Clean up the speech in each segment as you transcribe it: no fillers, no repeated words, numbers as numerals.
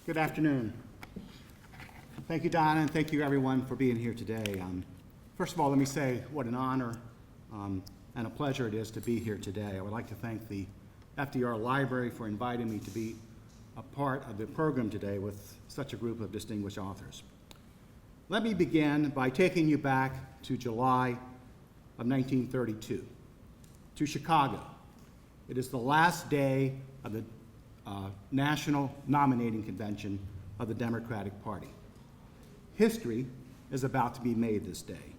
Good afternoon. Thank you, Donna, and thank you, everyone, for being here today. First of all, let me say what an honor and a pleasure it is to be here today. I would like to thank the FDR Library for inviting me to be a part of the program today with such a group of distinguished authors. Let me begin by taking you back to July of 1932, to Chicago. It is the last day of the National Nominating Convention of the Democratic Party. History is about to be made this day.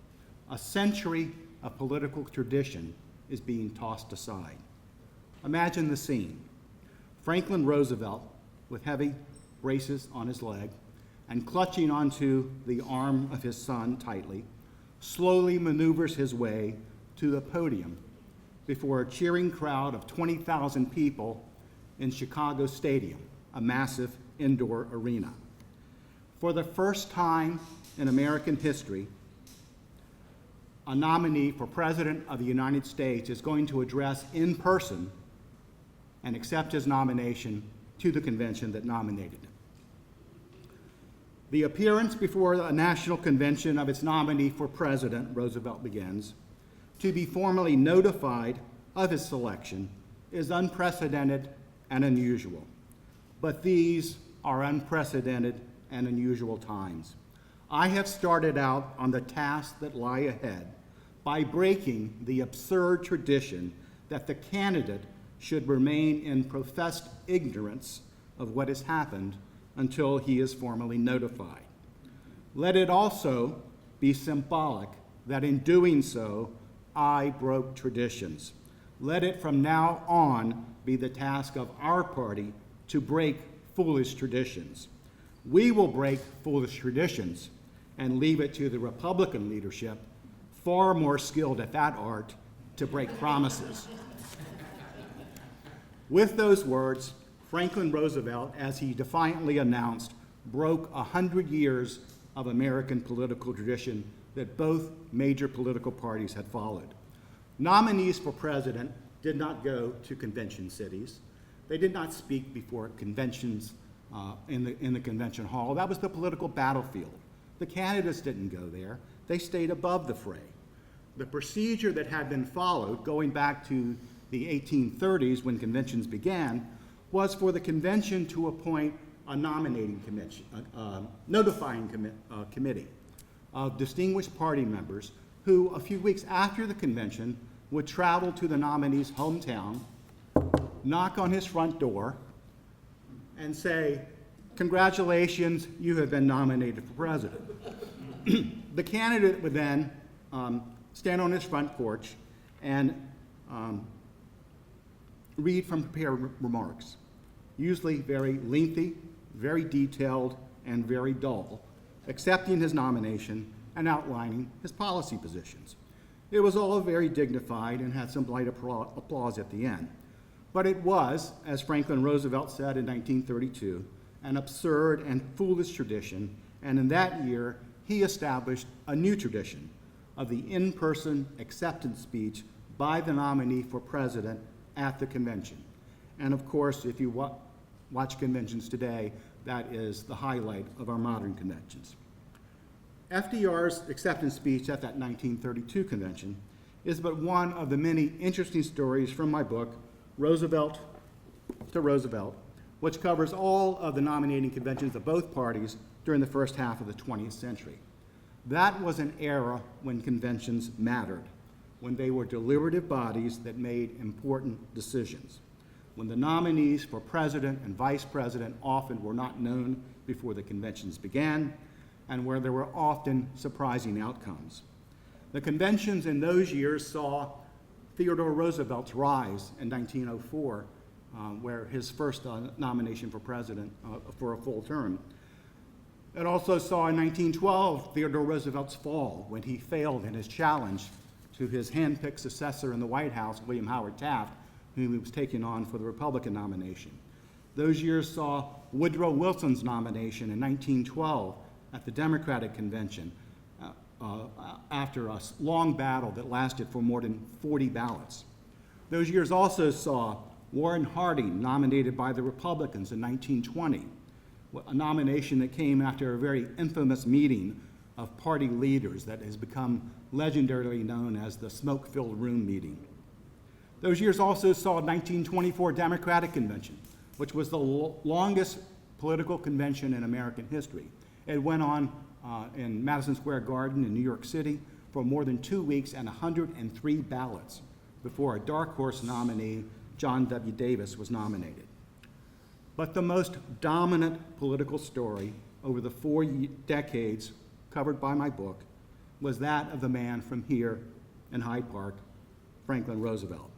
A century of political tradition is being tossed aside. Imagine the scene. Franklin Roosevelt, with heavy braces on his leg and clutching onto the arm of his son tightly, slowly maneuvers his way to the podium before a cheering crowd of 20,000 people in Chicago Stadium, a massive indoor arena. For the first time in American history, a nominee for President of the United States is going to address in person and accept his nomination to the convention that nominated him. The appearance before a national convention of its nominee for president, Roosevelt begins, to be formally notified of his selection is unprecedented and unusual. But these are unprecedented and unusual times. I have started out on the tasks that lie ahead by breaking the absurd tradition that the candidate should remain in professed ignorance of what has happened until he is formally notified. Let it also be symbolic that in doing so, I broke traditions. Let it from now on be the task of our party to break foolish traditions. We will break foolish traditions and leave it to the Republican leadership, far more skilled at that art, to break promises. With those words, Franklin Roosevelt, as he defiantly announced, broke 100 years of American political tradition that both major political parties had followed. Nominees for president did not go to convention cities. They did not speak before conventions in the convention hall. That was the political battlefield. The candidates didn't go there. They stayed above the fray. The procedure that had been followed, going back to the 1830s when conventions began, was for the convention to appoint a nominating notifying committee of distinguished party members who, a few weeks after the convention, would travel to the nominee's hometown, knock on his front door, and say, "Congratulations, you have been nominated for president." The candidate would then stand on his front porch and read from prepared remarks, usually very lengthy, very detailed, and very dull, accepting his nomination and outlining his policy positions. It was all very dignified and had some light applause at the end. But it was, as Franklin Roosevelt said in 1932, an absurd and foolish tradition, and in that year, he established a new tradition of the in-person acceptance speech by the nominee for president at the convention. And of course, if you watch conventions today, that is the highlight of our modern conventions. FDR's acceptance speech at that 1932 convention is but one of the many interesting stories from my book, Roosevelt to Roosevelt, which covers all of the nominating conventions of both parties during the first half of the 20th century. That was an era when conventions mattered, when they were deliberative bodies that made important decisions, when the nominees for president and vice president often were not known before the conventions began, and where there were often surprising outcomes. The conventions in those years saw Theodore Roosevelt's rise in 1904, where his first nomination for president for a full term. It also saw in 1912 Theodore Roosevelt's fall when he failed in his challenge to his hand-picked successor in the White House, William Howard Taft, whom he was taking on for the Republican nomination. Those years saw Woodrow Wilson's nomination in 1912 at the Democratic Convention after a long battle that lasted for more than 40 ballots. Those years also saw Warren Harding nominated by the Republicans in 1920, a nomination that came after a very infamous meeting of party leaders that has become legendarily known as the smoke-filled room meeting. Those years also saw the 1924 Democratic Convention, which was the longest political convention in American history. It went on in Madison Square Garden in New York City for more than 2 weeks and 103 ballots before a dark horse nominee, John W. Davis, was nominated. But the most dominant political story over the 4 decades covered by my book was that of the man from here in Hyde Park, Franklin Roosevelt.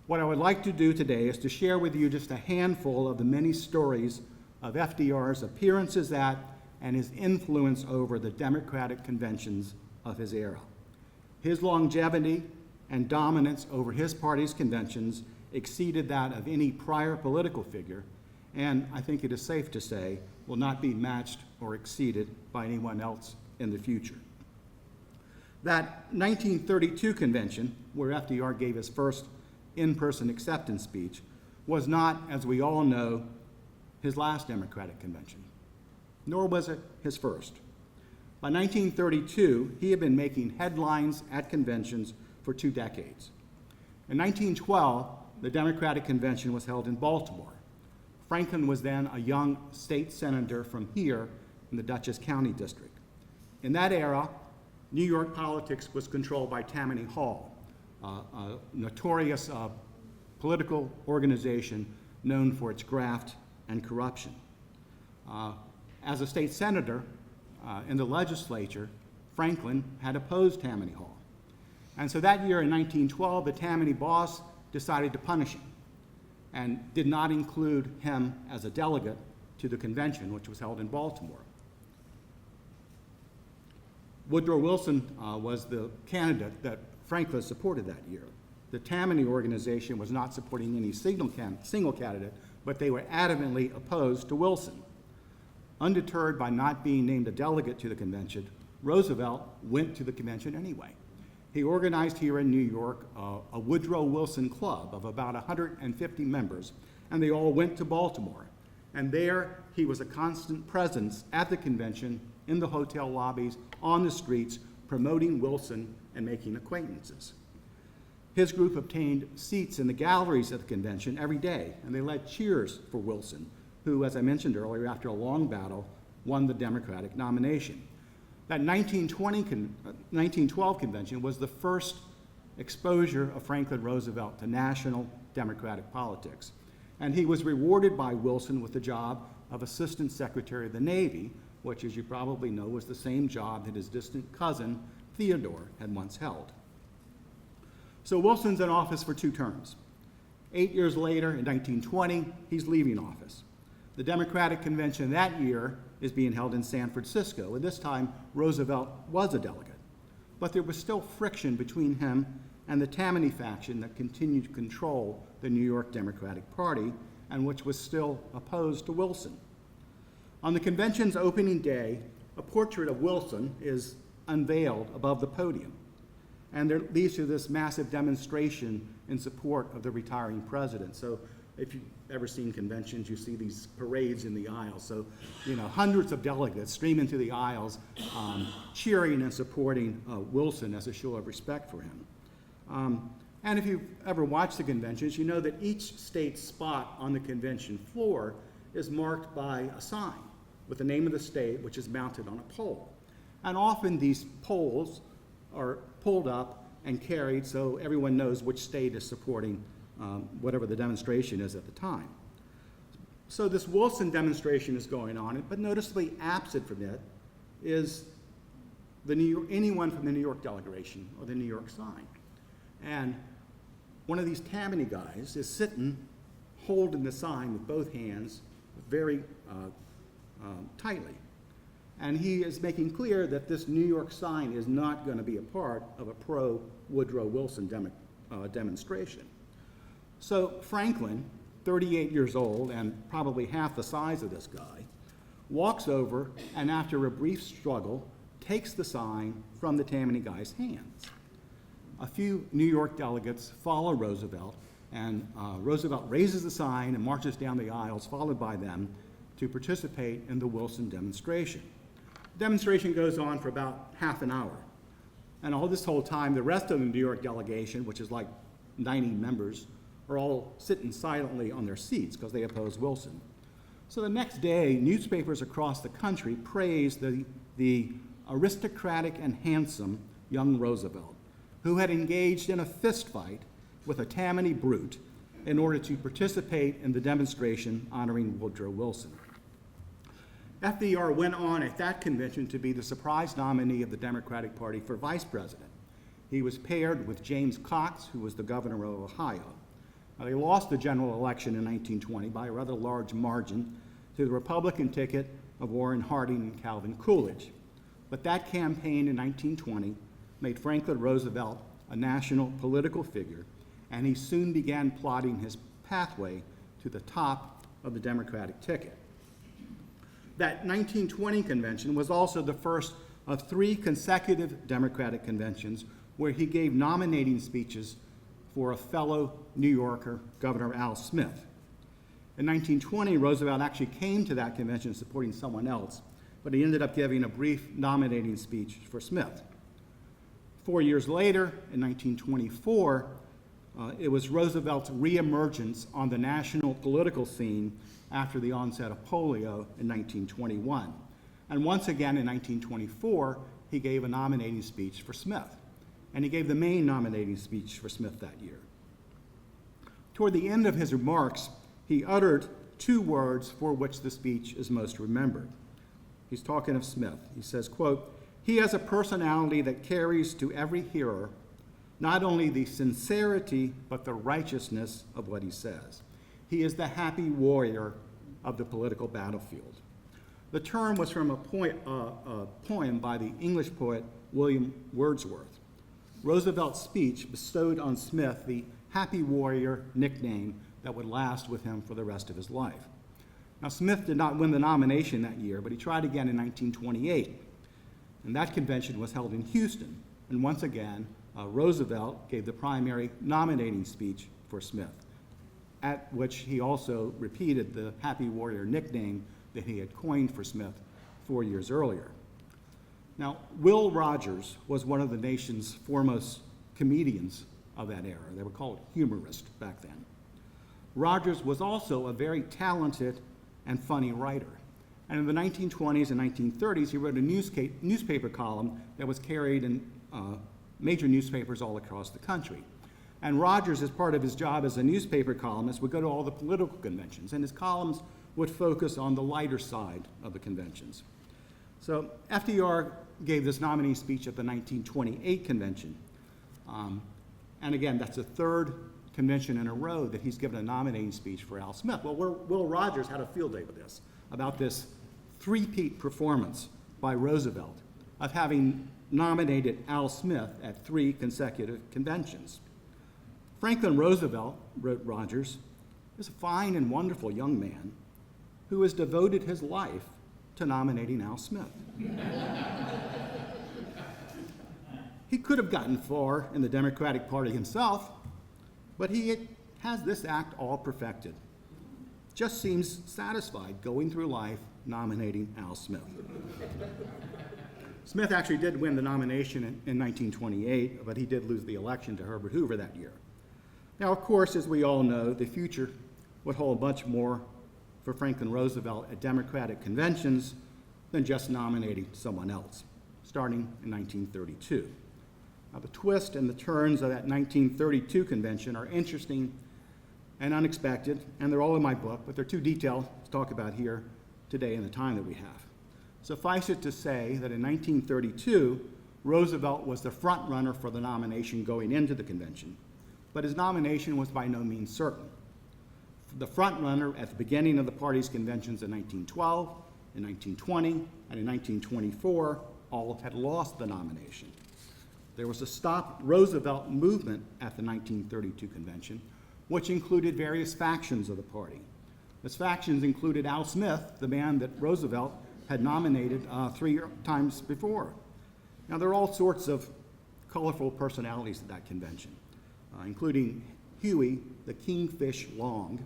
What I would like to do today is to share with you just a handful of the many stories of FDR's appearances at and his influence over the Democratic conventions of his era. His longevity and dominance over his party's conventions exceeded that of any prior political figure, and I think it is safe to say will not be matched or exceeded by anyone else in the future. That 1932 convention, where FDR gave his first in-person acceptance speech, was not, as we all know, his last Democratic convention, nor was it his first. By 1932, he had been making headlines at conventions for 2 decades. In 1912, the Democratic Convention was held in Baltimore. Franklin was then a young state senator from here in the Dutchess County District. In that era, New York politics was controlled by Tammany Hall, a notorious political organization known for its graft and corruption. As a state senator in the legislature, Franklin had opposed Tammany Hall. And so that year in 1912, the Tammany boss decided to punish him and did not include him as a delegate to the convention, which was held in Baltimore. Woodrow Wilson was the candidate that Franklin supported that year. The Tammany organization was not supporting any single candidate, but they were adamantly opposed to Wilson. Undeterred by not being named a delegate to the convention, Roosevelt went to the convention anyway. He organized here in New York a Woodrow Wilson Club of about 150 members, and they all went to Baltimore. And there he was a constant presence at the convention, in the hotel lobbies, on the streets, promoting Wilson and making acquaintances. His group obtained seats in the galleries at the convention every day, and they led cheers for Wilson, who, as I mentioned earlier, after a long battle, won the Democratic nomination. That 1912 convention was the first exposure of Franklin Roosevelt to national Democratic politics. And he was rewarded by Wilson with the job of Assistant Secretary of the Navy, which, as you probably know, was the same job that his distant cousin, Theodore, had once held. So Wilson's in office for 2 terms. 8 years later, in 1920, he's leaving office. The Democratic Convention that year is being held in San Francisco, and this time Roosevelt was a delegate. But there was still friction between him and the Tammany faction that continued to control the New York Democratic Party, and which was still opposed to Wilson. On the convention's opening day, a portrait of Wilson is unveiled above the podium, and there leads to this massive demonstration in support of the retiring president. So if you've ever seen conventions, you see these parades in the aisles. So, hundreds of delegates stream into the aisles, cheering and supporting Wilson as a show of respect for him. And if you've ever watched the conventions, you know that each state's spot on the convention floor is marked by a sign with the name of the state, which is mounted on a pole. And often these poles are pulled up and carried so everyone knows which state is supporting whatever the demonstration is at the time. So this Wilson demonstration is going on, but noticeably absent from it is anyone from the New York delegation or the New York sign. And one of these Tammany guys is sitting, holding the sign with both hands very tightly. And he is making clear that this New York sign is not going to be a part of a pro-Woodrow Wilson demonstration. So Franklin, 38 years old and probably half the size of this guy, walks over and after a brief struggle, takes the sign from the Tammany guy's hands. A few New York delegates follow Roosevelt, and Roosevelt raises the sign and marches down the aisles, followed by them, to participate in the Wilson demonstration. The demonstration goes on for about half an hour. And all this whole time, the rest of the New York delegation, which is like 90 members, are all sitting silently on their seats because they oppose Wilson. So the next day, newspapers across the country praised the aristocratic and handsome young Roosevelt, who had engaged in a fistfight with a Tammany brute in order to participate in the demonstration honoring Woodrow Wilson. FDR went on at that convention to be the surprise nominee of the Democratic Party for vice president. He was paired with James Cox, who was the governor of Ohio. Now, they lost the general election in 1920 by a rather large margin to the Republican ticket of Warren Harding and Calvin Coolidge. But that campaign in 1920 made Franklin Roosevelt a national political figure, and he soon began plotting his pathway to the top of the Democratic ticket. That 1920 convention was also the first of 3 consecutive Democratic conventions where he gave nominating speeches for a fellow New Yorker, Governor Al Smith. In 1920, Roosevelt actually came to that convention supporting someone else, but he ended up giving a brief nominating speech for Smith. 4 years later, in 1924, it was Roosevelt's reemergence on the national political scene after the onset of polio in 1921. And once again in 1924, he gave a nominating speech for Smith. And he gave the main nominating speech for Smith that year. Toward the end of his remarks, he uttered 2 words for which the speech is most remembered. He's talking of Smith. He says, quote, "He has a personality that carries to every hearer not only the sincerity, but the righteousness of what he says. He is the happy warrior of the political battlefield." The term was from a poem by the English poet William Wordsworth. Roosevelt's speech bestowed on Smith the happy warrior nickname that would last with him for the rest of his life. Now, Smith did not win the nomination that year, but he tried again in 1928. And that convention was held in Houston. And once again, Roosevelt gave the primary nominating speech for Smith, at which he also repeated the happy warrior nickname that he had coined for Smith 4 years earlier. Now, Will Rogers was one of the nation's foremost comedians of that era. They were called humorists back then. Rogers was also a very talented and funny writer. And in the 1920s and 1930s, he wrote a newspaper column that was carried in major newspapers all across the country. And Rogers, as part of his job as a newspaper columnist, would go to all the political conventions, and his columns would focus on the lighter side of the conventions. So FDR gave this nominee speech at the 1928 convention. And again, that's the 3rd convention in a row that he's given a nominating speech for Al Smith. Well, Will Rogers had a field day with this, about this three-peat performance by Roosevelt of having nominated Al Smith at 3 consecutive conventions. Franklin Roosevelt, wrote Rogers, is a fine and wonderful young man who has devoted his life to nominating Al Smith. He could have gotten far in the Democratic Party himself, but he has this act all perfected. Just seems satisfied going through life nominating Al Smith. Smith actually did win the nomination in 1928, but he did lose the election to Herbert Hoover that year. Now, of course, as we all know, the future would hold much more for Franklin Roosevelt at Democratic conventions than just nominating someone else, starting in 1932. Now, the twists and the turns of that 1932 convention are interesting and unexpected, and they're all in my book, but they're too detailed to talk about here today in the time that we have. Suffice it to say that in 1932, Roosevelt was the front runner for the nomination going into the convention, but his nomination was by no means certain. The front runner at the beginning of the party's conventions in 1912, in 1920, and in 1924 all had lost the nomination. There was a Stop Roosevelt movement at the 1932 convention, which included various factions of the party. Those factions included Al Smith, the man that Roosevelt had nominated 3 times before. Now, there are all sorts of colorful personalities at that convention, including Huey, the Kingfish Long,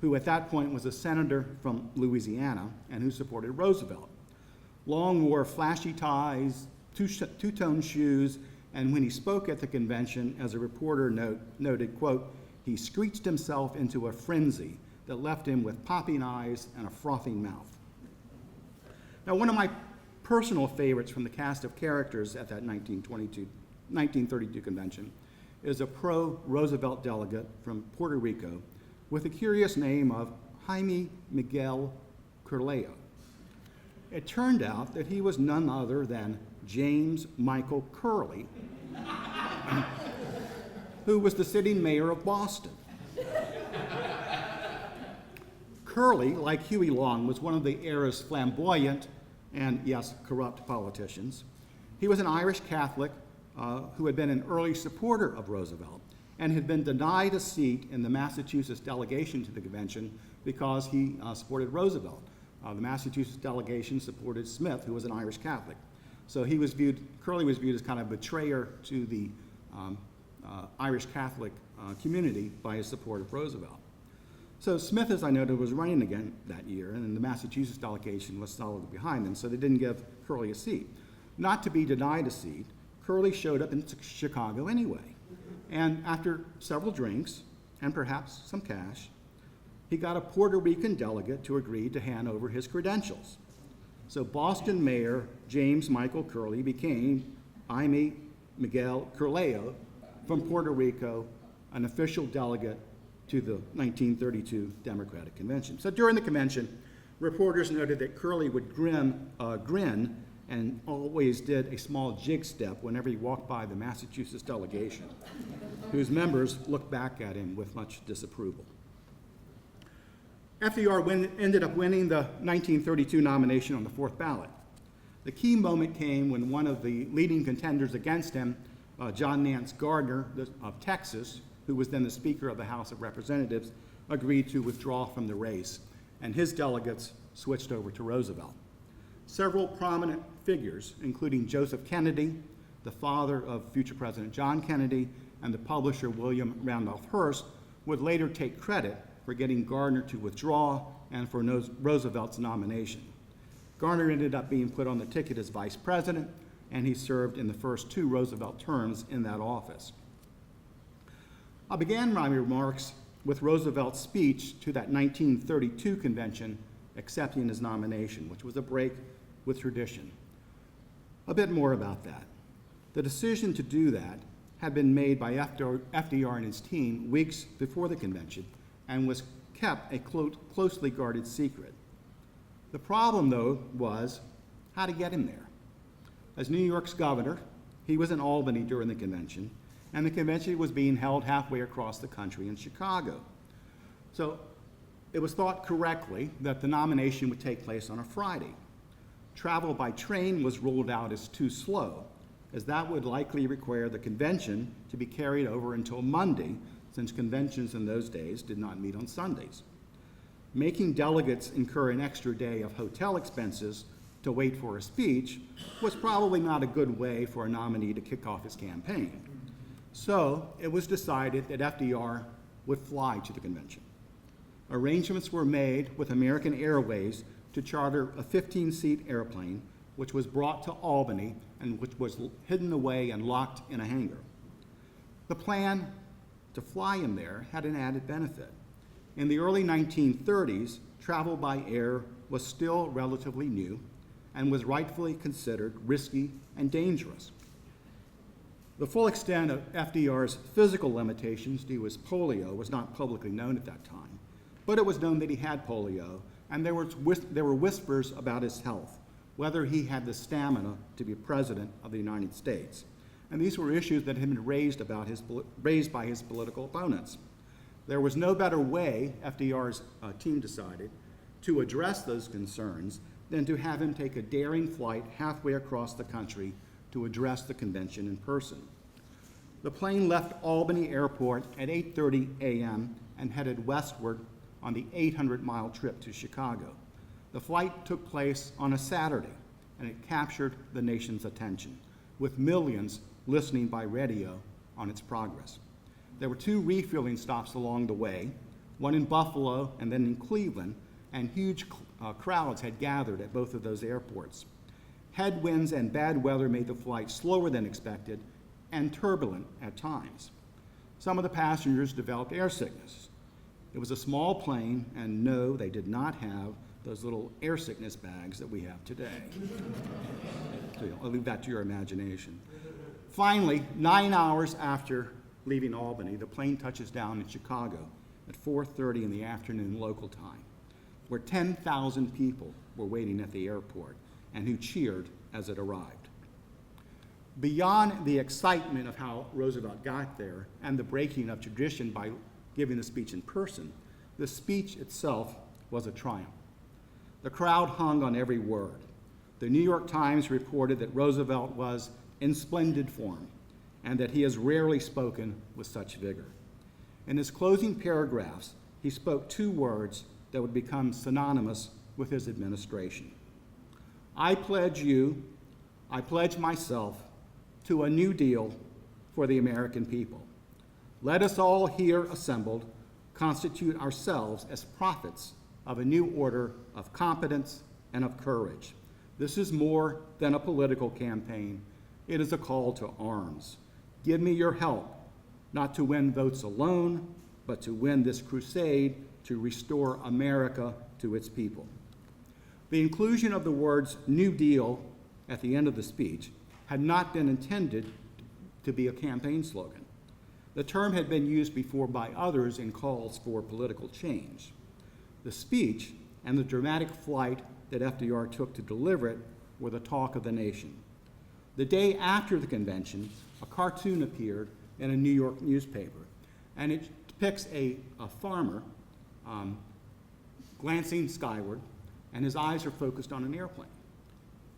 who at that point was a senator from Louisiana and who supported Roosevelt. Long wore flashy ties, two-tone shoes, and when he spoke at the convention, as a reporter noted, quote, he screeched himself into a frenzy that left him with popping eyes and a frothing mouth. Now, one of my personal favorites from the cast of characters at that 1932 convention is a pro-Roosevelt delegate from Puerto Rico with the curious name of Jaime Miguel Curleo. It turned out that he was none other than James Michael Curley, who was the sitting mayor of Boston. Curley, like Huey Long, was one of the era's flamboyant and, yes, corrupt politicians. He was an Irish Catholic who had been an early supporter of Roosevelt and had been denied a seat in the Massachusetts delegation to the convention because he supported Roosevelt. The Massachusetts delegation supported Smith, who was an Irish Catholic. So Curley was viewed as kind of a betrayer to the Irish Catholic community by his support of Roosevelt. So Smith, as I noted, was running again that year, and the Massachusetts delegation was solidly behind him, so they didn't give Curley a seat. Not to be denied a seat, Curley showed up in Chicago anyway. And after several drinks, and perhaps some cash, he got a Puerto Rican delegate to agree to hand over his credentials. So Boston Mayor James Michael Curley became Jaime Miguel Curleo from Puerto Rico, an official delegate to the 1932 Democratic Convention. So during the convention, reporters noted that Curley would grin and always did a small jig step whenever he walked by the Massachusetts delegation, whose members looked back at him with much disapproval. FDR ended up winning the 1932 nomination on the fourth ballot. The key moment came when one of the leading contenders against him, John Nance Gardner of Texas, who was then the Speaker of the House of Representatives, agreed to withdraw from the race, and his delegates switched over to Roosevelt. Several prominent figures, including Joseph Kennedy, the father of future President John Kennedy, and the publisher William Randolph Hearst, would later take credit for getting Gardner to withdraw and for Roosevelt's nomination. Gardner ended up being put on the ticket as vice president, and he served in the first two Roosevelt terms in that office. I began my remarks with Roosevelt's speech to that 1932 convention accepting his nomination, which was a break with tradition. A bit more about that. The decision to do that had been made by FDR and his team weeks before the convention and was kept a closely guarded secret. The problem, though, was how to get him there. As New York's governor, he was in Albany during the convention, and the convention was being held halfway across the country in Chicago. So it was thought correctly that the nomination would take place on a Friday. Travel by train was ruled out as too slow, as that would likely require the convention to be carried over until Monday, since conventions in those days did not meet on Sundays. Making delegates incur an extra day of hotel expenses to wait for a speech was probably not a good way for a nominee to kick off his campaign. So it was decided that FDR would fly to the convention. Arrangements were made with American Airways to charter a 15-seat airplane, which was brought to Albany and which was hidden away and locked in a hangar. The plan to fly him there had an added benefit. In the early 1930s, travel by air was still relatively new and was rightfully considered risky and dangerous. The full extent of FDR's physical limitations due to his polio was not publicly known at that time, but it was known that he had polio, and there were whispers about his health, whether he had the stamina to be president of the United States. And these were issues that had been raised by his political opponents. There was no better way, FDR's team decided, to address those concerns than to have him take a daring flight halfway across the country to address the convention in person. The plane left Albany Airport at 8:30 a.m. and headed westward on the 800-mile trip to Chicago. The flight took place on a Saturday, and it captured the nation's attention, with millions listening by radio on its progress. There were two refueling stops along the way, one in Buffalo and then in Cleveland, and huge crowds had gathered at both of those airports. Headwinds and bad weather made the flight slower than expected and turbulent at times. Some of the passengers developed air sickness. It was a small plane, and no, they did not have those little air sickness bags that we have today. So I'll leave that to your imagination. Finally, 9 hours after leaving Albany, the plane touches down in Chicago at 4:30 in the afternoon local time, where 10,000 people were waiting at the airport and who cheered as it arrived. Beyond the excitement of how Roosevelt got there and the breaking of tradition by giving the speech in person, the speech itself was a triumph. The crowd hung on every word. The New York Times reported that Roosevelt was in splendid form and that he has rarely spoken with such vigor. In his closing paragraphs, he spoke two words that would become synonymous with his administration. I pledge myself to a new deal for the American people. Let us all here assembled constitute ourselves as prophets of a new order of competence and of courage. This is more than a political campaign. It is a call to arms. Give me your help, not to win votes alone, but to win this crusade to restore America to its people. The inclusion of the words New Deal at the end of the speech had not been intended to be a campaign slogan. The term had been used before by others in calls for political change. The speech and the dramatic flight that FDR took to deliver it were the talk of the nation. The day after the convention, a cartoon appeared in a New York newspaper, and it depicts a farmer glancing skyward, and his eyes are focused on an airplane.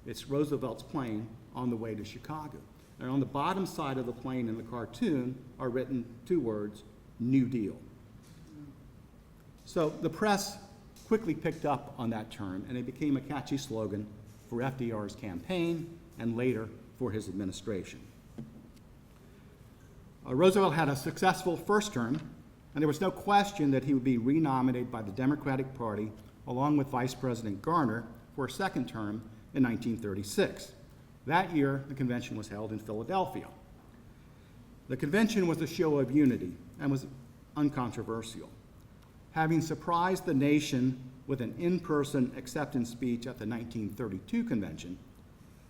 It's Roosevelt's plane on the way to Chicago. And on the bottom side of the plane in the cartoon are written two words, New Deal. So the press quickly picked up on that term, and it became a catchy slogan for FDR's campaign and later for his administration. Roosevelt had a successful first term, and there was no question that he would be renominated by the Democratic Party along with Vice President Garner for a second term in 1936. That year, the convention was held in Philadelphia. The convention was a show of unity and was uncontroversial. Having surprised the nation with an in-person acceptance speech at the 1932 convention,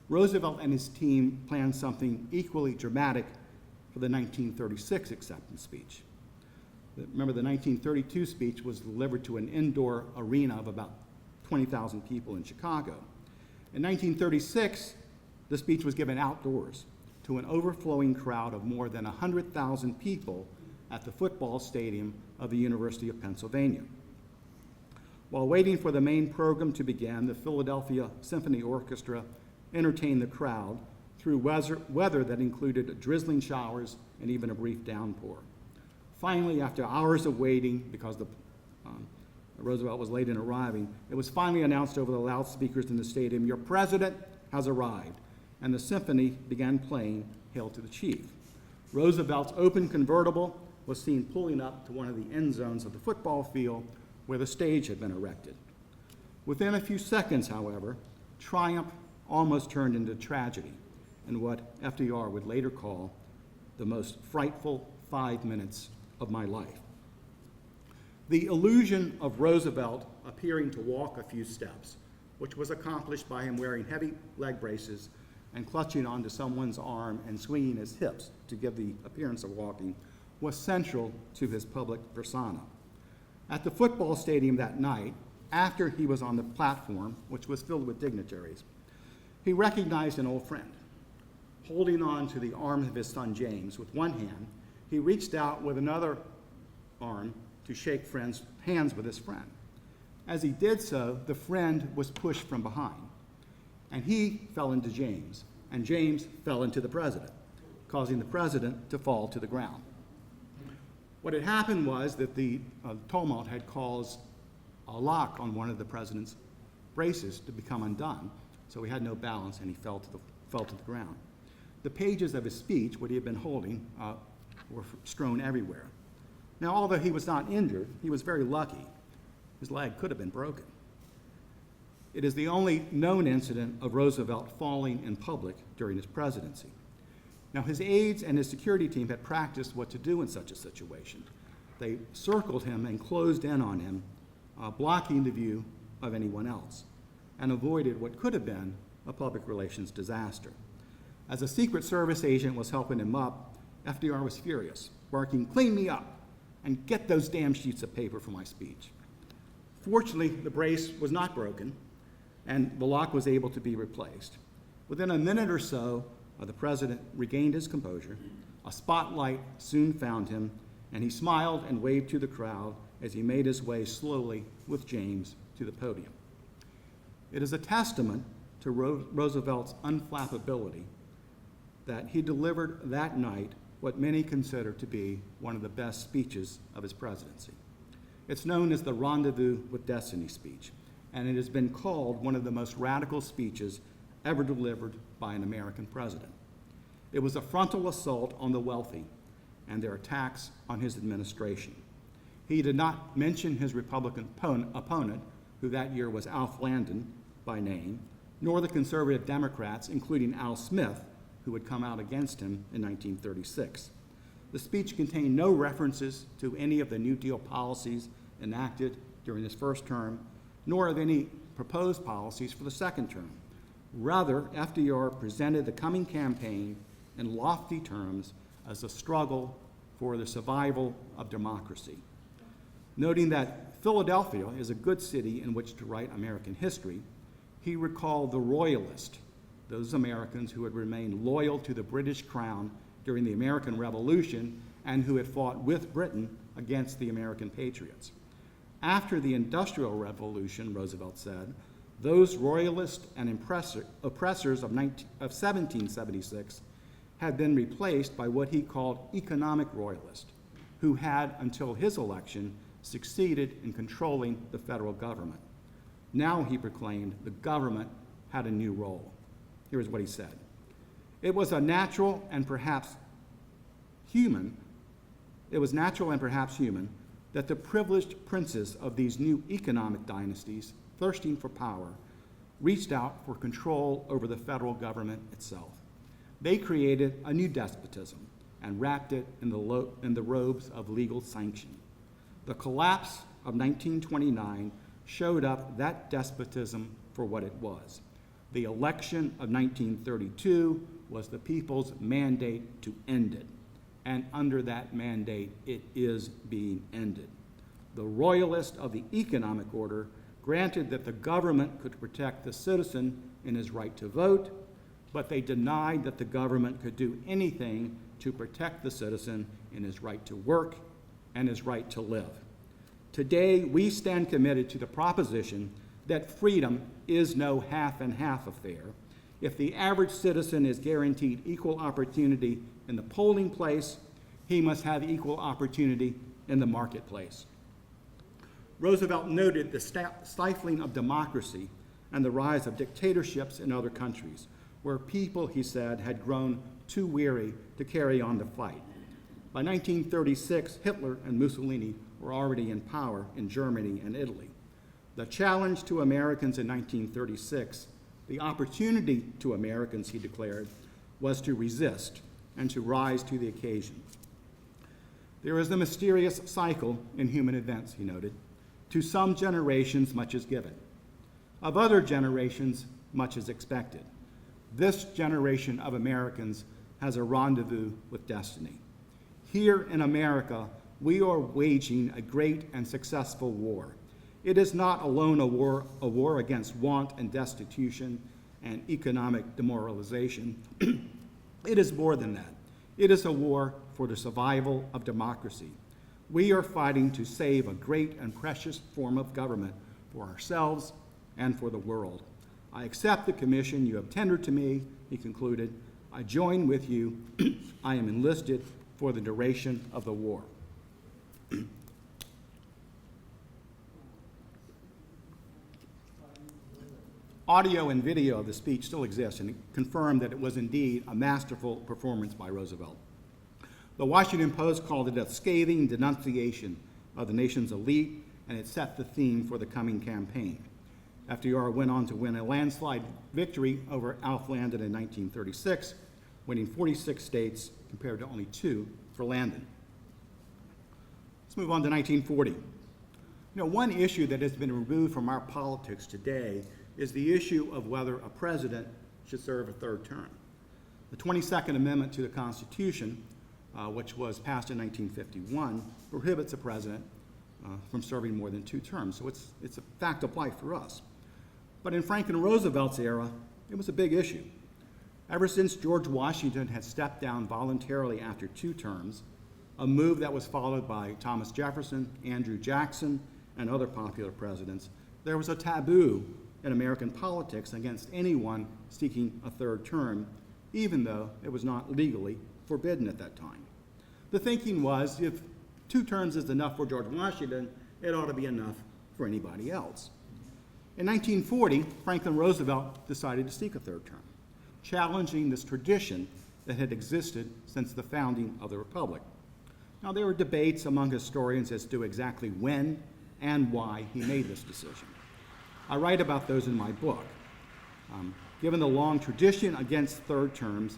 Roosevelt and his team planned something equally dramatic for the 1936 acceptance speech. Remember, the 1932 speech was delivered to an indoor arena of about 20,000 people in Chicago. In 1936, the speech was given outdoors to an overflowing crowd of more than 100,000 people at the football stadium of the University of Pennsylvania. While waiting for the main program to begin, the Philadelphia Symphony Orchestra entertained the crowd through weather that included drizzling showers and even a brief downpour. Finally, after hours of waiting, because Roosevelt was late in arriving, it was finally announced over the loudspeakers in the stadium, your president has arrived, and the symphony began playing Hail to the Chief. Roosevelt's open convertible was seen pulling up to one of the end zones of the football field where the stage had been erected. Within a few seconds, however, triumph almost turned into tragedy in what FDR would later call the most frightful 5 minutes of my life. The illusion of Roosevelt appearing to walk a few steps, which was accomplished by him wearing heavy leg braces and clutching onto someone's arm and swinging his hips to give the appearance of walking, was central to his public persona. At the football stadium that night, after he was on the platform, which was filled with dignitaries, he recognized an old friend. Holding on to the arm of his son James with one hand, he reached out with another arm to shake hands with his friend. As he did so, the friend was pushed from behind, and he fell into James, and James fell into the president, causing the president to fall to the ground. What had happened was that the tumult had caused a lock on one of the president's braces to become undone, so he had no balance and he fell to the ground. The pages of his speech, what he had been holding, were strewn everywhere. Now, although he was not injured, he was very lucky. His leg could have been broken. It is the only known incident of Roosevelt falling in public during his presidency. Now, his aides and his security team had practiced what to do in such a situation. They circled him and closed in on him, blocking the view of anyone else, and avoided what could have been a public relations disaster. As a Secret Service agent was helping him up, FDR was furious, barking, "Clean me up and get those damn sheets of paper for my speech." Fortunately, the brace was not broken, and the lock was able to be replaced. Within a minute or so, the president regained his composure. A spotlight soon found him, and he smiled and waved to the crowd as he made his way slowly with James to the podium. It is a testament to Roosevelt's unflappability that he delivered that night what many consider to be one of the best speeches of his presidency. It's known as the Rendezvous with Destiny speech, and it has been called one of the most radical speeches ever delivered by an American president. It was a frontal assault on the wealthy and their attacks on his administration. He did not mention his Republican opponent, who that year was Alf Landon by name, nor the conservative Democrats, including Al Smith, who had come out against him in 1936. The speech contained no references to any of the New Deal policies enacted during his first term, nor of any proposed policies for the second term. Rather, FDR presented the coming campaign in lofty terms as a struggle for the survival of democracy. Noting that Philadelphia is a good city in which to write American history, he recalled the Royalists, those Americans who had remained loyal to the British crown during the American Revolution and who had fought with Britain against the American patriots. After the Industrial Revolution, Roosevelt said, those royalists and oppressors of 1776 had been replaced by what he called economic royalists, who had, until his election, succeeded in controlling the federal government. Now, he proclaimed, the government had a new role. Here's what he said. It was natural and perhaps human that the privileged princes of these new economic dynasties, thirsting for power, reached out for control over the federal government itself. They created a new despotism and wrapped it in the robes of legal sanction. The collapse of 1929 showed up that despotism for what it was. The election of 1932 was the people's mandate to end it, and under that mandate, it is being ended. The royalists of the economic order granted that the government could protect the citizen in his right to vote, but they denied that the government could do anything to protect the citizen in his right to work and his right to live. Today, we stand committed to the proposition that freedom is no half and half affair. If the average citizen is guaranteed equal opportunity in the polling place, he must have equal opportunity in the marketplace. Roosevelt noted the stifling of democracy and the rise of dictatorships in other countries, where people, he said, had grown too weary to carry on the fight. By 1936, Hitler and Mussolini were already in power in Germany and Italy. The challenge to Americans in 1936, the opportunity to Americans, he declared, was to resist and to rise to the occasion. There is a mysterious cycle in human events, he noted. To some generations, much is given. Of other generations, much is expected. This generation of Americans has a rendezvous with destiny. Here in America, we are waging a great and successful war. It is not alone a war against want and destitution and economic demoralization. It is more than that. It is a war for the survival of democracy. We are fighting to save a great and precious form of government for ourselves and for the world. I accept the commission you have tendered to me, he concluded. I join with you. I am enlisted for the duration of the war. Audio and video of the speech still exists and confirm that it was indeed a masterful performance by Roosevelt. The Washington Post called it a scathing denunciation of the nation's elite, and it set the theme for the coming campaign. FDR went on to win a landslide victory over Alf Landon in 1936, winning 46 states compared to only 2 for Landon. Let's move on to 1940. One issue that has been removed from our politics today is the issue of whether a president should serve a third term. The 22nd Amendment to the Constitution, which was passed in 1951, prohibits a president from serving more than 2 terms. So it's a fact of life for us. But in Franklin Roosevelt's era, it was a big issue. Ever since George Washington had stepped down voluntarily after 2 terms, a move that was followed by Thomas Jefferson, Andrew Jackson, and other popular presidents, there was a taboo in American politics against anyone seeking a 3rd term, even though it was not legally forbidden at that time. The thinking was, if 2 terms is enough for George Washington, it ought to be enough for anybody else. In 1940, Franklin Roosevelt decided to seek a 3rd term, challenging this tradition that had existed since the founding of the Republic. Now, there were debates among historians as to exactly when and why he made this decision. I write about those in my book. Given the long tradition against 3rd terms,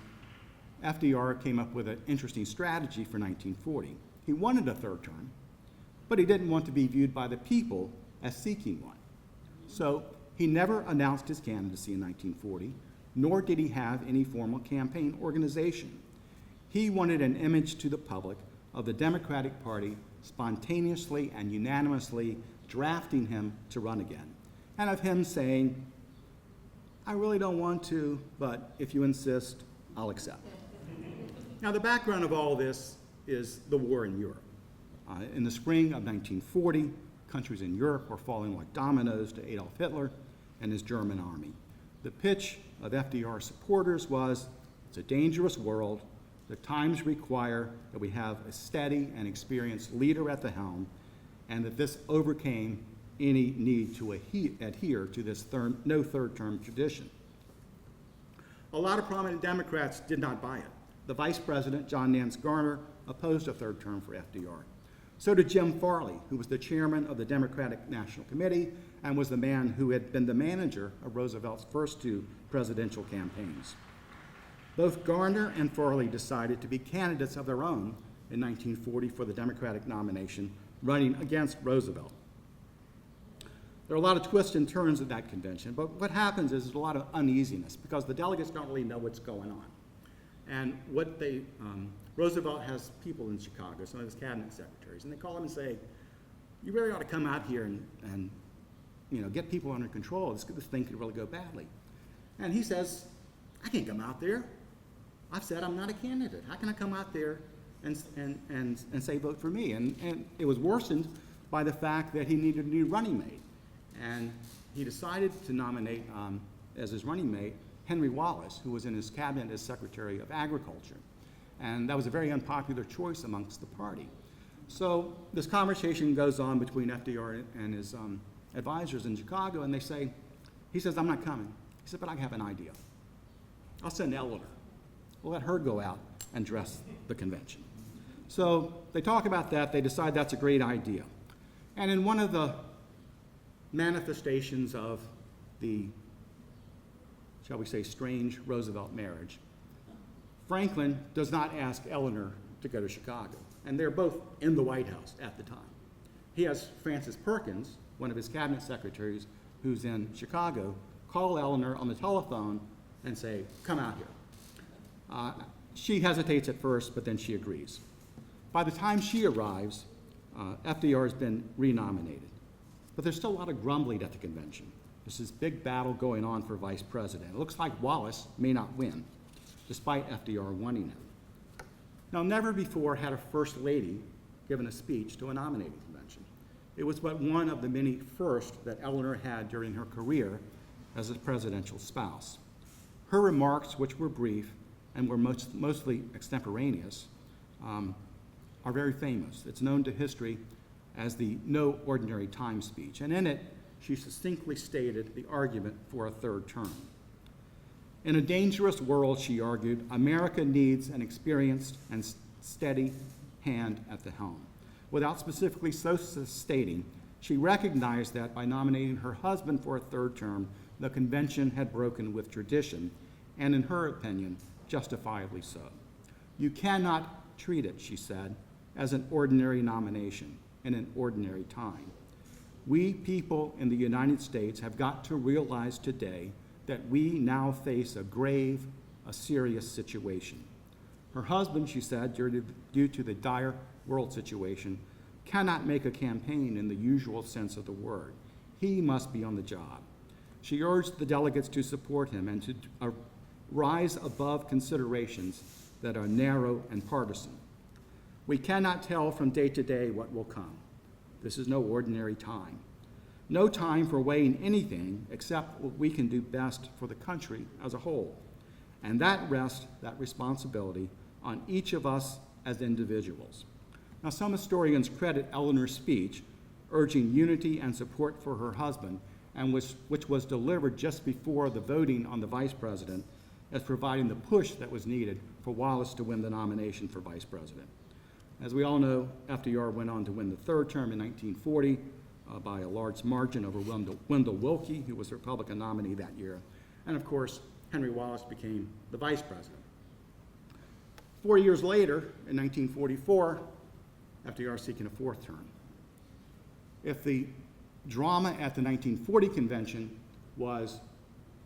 FDR came up with an interesting strategy for 1940. He wanted a 3rd term, but he didn't want to be viewed by the people as seeking one. So he never announced his candidacy in 1940, nor did he have any formal campaign organization. He wanted an image to the public of the Democratic Party spontaneously and unanimously drafting him to run again, and of him saying, "I really don't want to, but if you insist, I'll accept." Now, the background of all this is the war in Europe. In the spring of 1940, countries in Europe were falling like dominoes to Adolf Hitler and his German army. The pitch of FDR supporters was, it's a dangerous world. The times require that we have a steady and experienced leader at the helm, and that this overcame any need to adhere to this no 3rd term tradition. A lot of prominent Democrats did not buy it. The Vice President, John Nance Garner, opposed a 3rd term for FDR. So did Jim Farley, who was the chairman of the Democratic National Committee and was the man who had been the manager of Roosevelt's first 2 presidential campaigns. Both Garner and Farley decided to be candidates of their own in 1940 for the Democratic nomination, running against Roosevelt. There are a lot of twists and turns at that convention, but what happens is there's a lot of uneasiness because the delegates don't really know what's going on. And Roosevelt has people in Chicago, some of his cabinet secretaries, and they call him and say, "You really ought to come out here and get people under control. This thing could really go badly." And he says, "I can't come out there. I've said I'm not a candidate. How can I come out there and say vote for me?" And it was worsened by the fact that he needed a new running mate. And he decided to nominate as his running mate Henry Wallace, who was in his cabinet as Secretary of Agriculture. And that was a very unpopular choice amongst the party. So this conversation goes on between FDR and his advisors in Chicago, and he says, "I'm not coming." He said, "But I have an idea. I'll send Eleanor. We'll let her go out and dress the convention." So they talk about that. They decide that's a great idea. And in one of the manifestations of the, shall we say, strange Roosevelt marriage, Franklin does not ask Eleanor to go to Chicago. And they're both in the White House at the time. He has Francis Perkins, one of his cabinet secretaries who's in Chicago, call Eleanor on the telephone and say, "Come out here." She hesitates at first, but then she agrees. By the time she arrives, FDR has been renominated. But there's still a lot of grumbling at the convention. There's this big battle going on for vice president. It looks like Wallace may not win, despite FDR wanting it. Now, never before had a first lady given a speech to a nominating convention. It was but one of the many firsts that Eleanor had during her career as a presidential spouse. Her remarks, which were brief and were mostly extemporaneous, are very famous. It's known to history as the No Ordinary Time speech, and in it, she succinctly stated the argument for a 3rd term. "In a dangerous world," she argued, "America needs an experienced and steady hand at the helm. Without specifically so stating, she recognized that by nominating her husband for a third term, the convention had broken with tradition, and in her opinion, justifiably so. You cannot treat it, she said, as an ordinary nomination in an ordinary time. We people in the United States have got to realize today that we now face a grave, a serious situation. Her husband, she said, due to the dire world situation, cannot make a campaign in the usual sense of the word. He must be on the job. She urged the delegates to support him and to rise above considerations that are narrow and partisan. We cannot tell from day to day what will come. This is no ordinary time. No time for weighing anything except what we can do best for the country as a whole. And that responsibility on each of us as individuals. Now, some historians credit Eleanor's speech urging unity and support for her husband, and which was delivered just before the voting on the vice president, as providing the push that was needed for Wallace to win the nomination for vice president. As we all know, FDR went on to win the third term in 1940 by a large margin over Wendell Willkie, who was the Republican nominee that year. And of course, Henry Wallace became the vice president. 4 years later, in 1944, FDR seeking a fourth term. If the drama at the 1940 convention was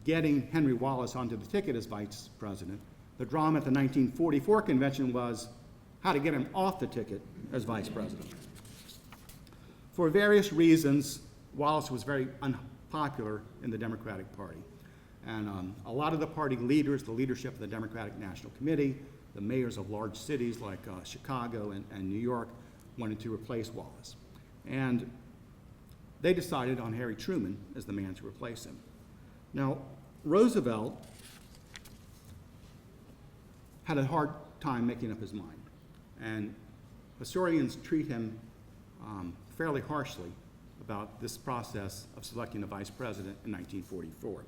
getting Henry Wallace onto the ticket as vice president, the drama at the 1944 convention was how to get him off the ticket as vice president. For various reasons, Wallace was very unpopular in the Democratic Party. And a lot of the party leaders, the leadership of the Democratic National Committee, the mayors of large cities like Chicago and New York wanted to replace Wallace. And they decided on Harry Truman as the man to replace him. Now, Roosevelt had a hard time making up his mind. And historians treat him fairly harshly about this process of selecting a vice president in 1944.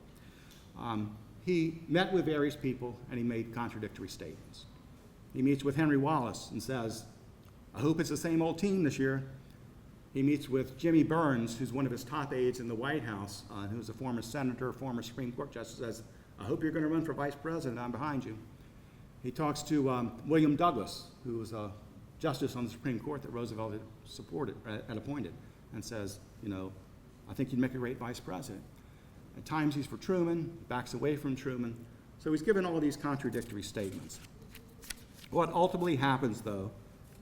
He met with various people and he made contradictory statements. He meets with Henry Wallace and says, I hope it's the same old team this year. He meets with Jimmy Burns, who's one of his top aides in the White House, who's a former senator, former Supreme Court justice, says, I hope you're going to run for vice president, I'm behind you. He talks to William Douglas, who was a justice on the Supreme Court that Roosevelt had appointed, and says, I think you'd make a great vice president. At times he's for Truman, backs away from Truman. So he's given all of these contradictory statements. What ultimately happens, though,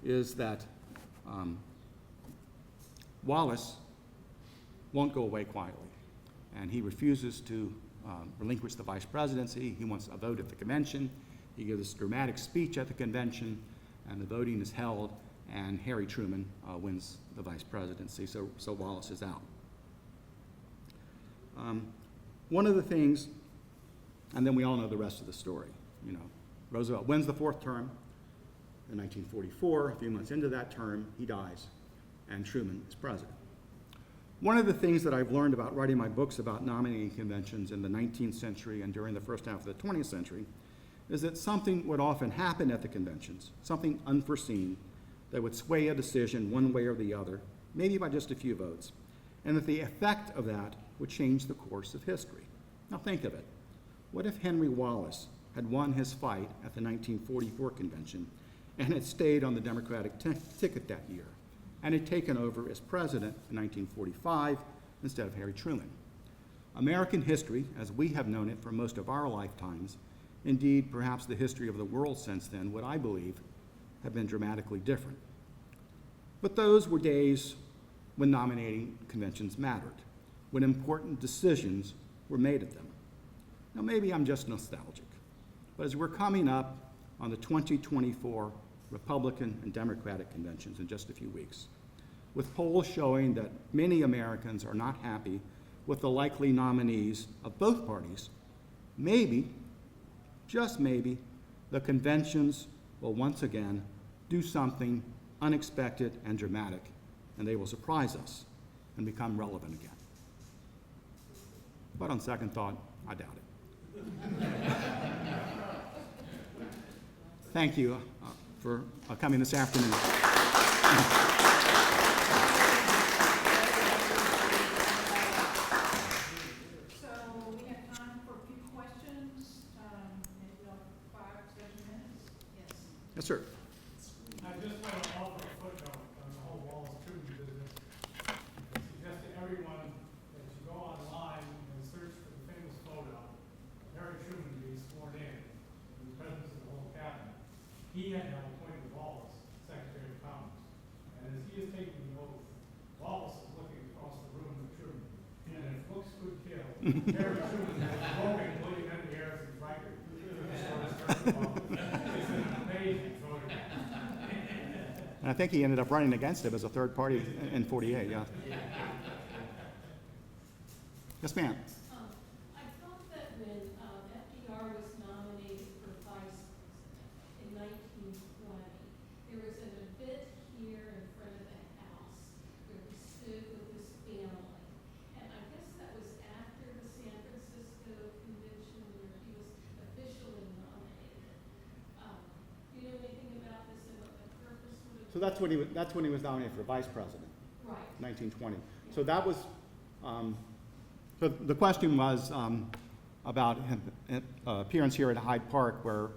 is that Wallace won't go away quietly, and he refuses to relinquish the vice presidency. He wants a vote at the convention. He gives this dramatic speech at the convention, and the voting is held, and Harry Truman wins the vice presidency, so Wallace is out. One of the things, and then we all know the rest of the story. Roosevelt wins the fourth term in 1944. A few months into that term, he dies, and Truman is president. One of the things that I've learned about writing my books about nominating conventions in the 19th century and during the first half of the 20th century is that something would often happen at the conventions, something unforeseen, that would sway a decision one way or the other, maybe by just a few votes, and that the effect of that would change the course of history. Now think of it. What if Henry Wallace had won his fight at the 1944 convention and had stayed on the Democratic ticket that year and had taken over as president in 1945 instead of Harry Truman? American history, as we have known it for most of our lifetimes, indeed perhaps the history of the world since then, would, I believe, have been dramatically different. But those were days when nominating conventions mattered, when important decisions were made at them. Now, maybe I'm just nostalgic, but as we're coming up on the 2024 Republican and Democratic conventions in just a few weeks, with polls showing that many Americans are not happy with the likely nominees of both parties, maybe, just maybe, the conventions will once again do something unexpected and dramatic, and they will surprise us and become relevant again. But on second thought, I doubt it. Thank you. for coming this afternoon. So we have time for a few questions, maybe about 5 to 7 minutes. Yes. Yes, sir. I just want to offer a footnote on the whole Wallace Truman business. I suggest to everyone that you go online and search for the famous photo of Harry Truman being sworn in the presence of the whole cabinet. He had now appointed Wallace Secretary of Commerce. And as he is taking the oath, Wallace is looking across the room at Truman. And if looks could kill, Harry Truman is smoking William Henry Harrison's record. It's an amazing photograph. And I think he ended up running against him as a third party in 48, yeah. Yes, ma'am. I thought that when FDR was nominated for vice president in 1920, there was an event here in front of the house where he stood with his family. And I guess that was after the San Francisco convention where he was officially nominated. Do you know anything about this and what the purpose would have been? So that's when he was nominated for vice president, Right. 1920. So that was, so the question was about his appearance here at Hyde Park where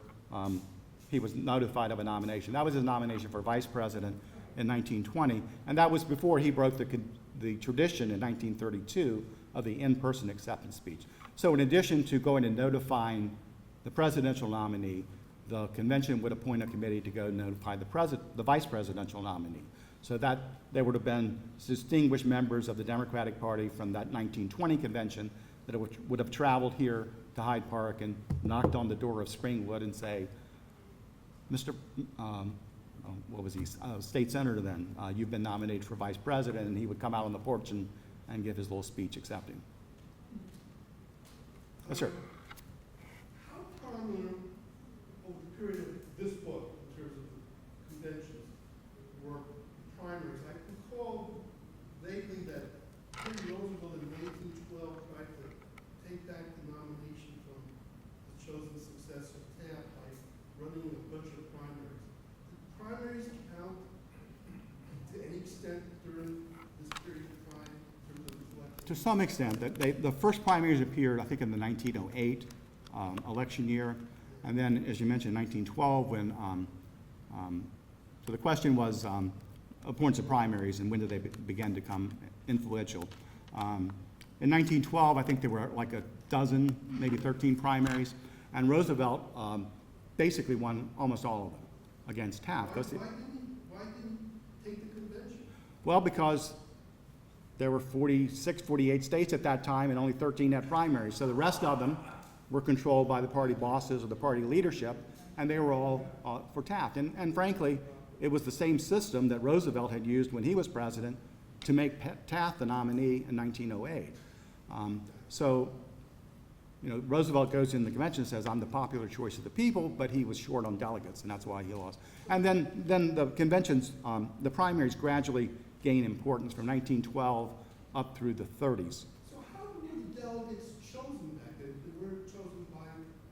he was notified of a nomination. That was his nomination for vice president in 1920, and that was before he broke the tradition in 1932 of the in-person acceptance speech. So in addition to going and notifying the presidential nominee, the convention would appoint a committee to go notify the vice presidential nominee. So that there would have been distinguished members of the Democratic Party from that 1920 convention that would have traveled here to Hyde Park and knocked on the door of Springwood and say, Mr. What was he? State Senator then, you've been nominated for vice president, and he would come out on the porch and give his little speech accepting. Yes, sir. How prominent over the period of this book, in terms of the conventions, were primaries? I recall vaguely that Henry Roosevelt in 1812 tried to take back the nomination from the chosen successor Taft by running a bunch of primaries. Did primaries count to any extent during this period of time in terms of election? To some extent, the first primaries appeared, I think, in the 1908 election year, and then, as you mentioned, 1912, when, so the question was appointments of primaries and when did they begin to become influential. In 1912, I think there were like a dozen, maybe 13 primaries, and Roosevelt basically won almost all of them against Taft. Why didn't he take the convention? Well, because there were 46, 48 states at that time, and only 13 had primaries. So the rest of them were controlled by the party bosses or the party leadership, and they were all for Taft. And frankly, it was the same system that Roosevelt had used when he was president to make Taft the nominee in 1908. So, you know, Roosevelt goes in the convention and says, I'm the popular choice of the people, but he was short on delegates, and that's why he lost. And then the conventions, the primaries gradually gain importance from 1912 up through the 30s. So how were the delegates chosen back then? They weren't chosen by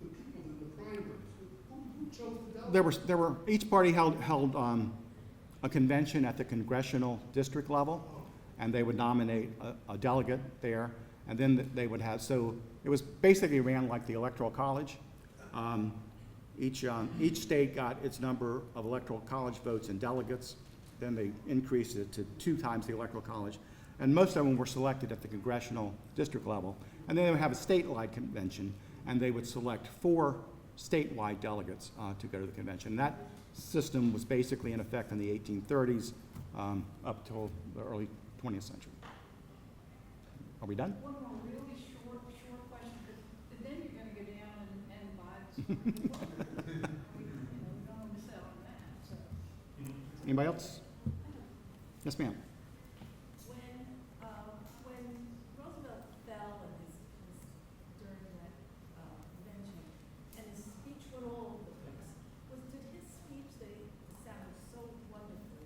the people in the primaries. Who chose the delegates? Each party held a convention at the congressional district level, and they would nominate a delegate there, and then they would have, so it was basically ran like the Electoral College. Each state got its number of Electoral College votes and delegates. Then they increased it to 2 times the Electoral College. And most of them were selected at the congressional district level. And then they would have a statewide convention, and they would select 4 statewide delegates to go to the convention. And that system was basically in effect in the 1830s up till the early 20th century. Are we done? One more really short question, but then you're going to go down and buy the Supreme Court. We don't want to miss out on that. So. Anybody else? Yes, ma'am. When Roosevelt fell in his during that convention, and his speech went all over the place, did his speech, they sounded so wonderful,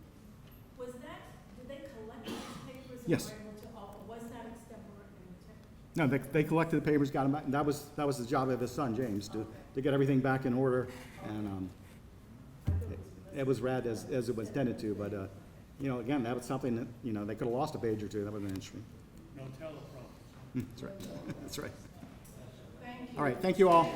did they collect these papers and Yes. were able to, was that extemporary? No, they collected the papers, got them back, and that was the job of his son, James, to get everything back in order. And it was read as it was intended to, but, you know, again, that was something that, you know, they could have lost a page or two, that would have been interesting. No teleprompter. That's right, that's right. Thank you. All right, thank you all.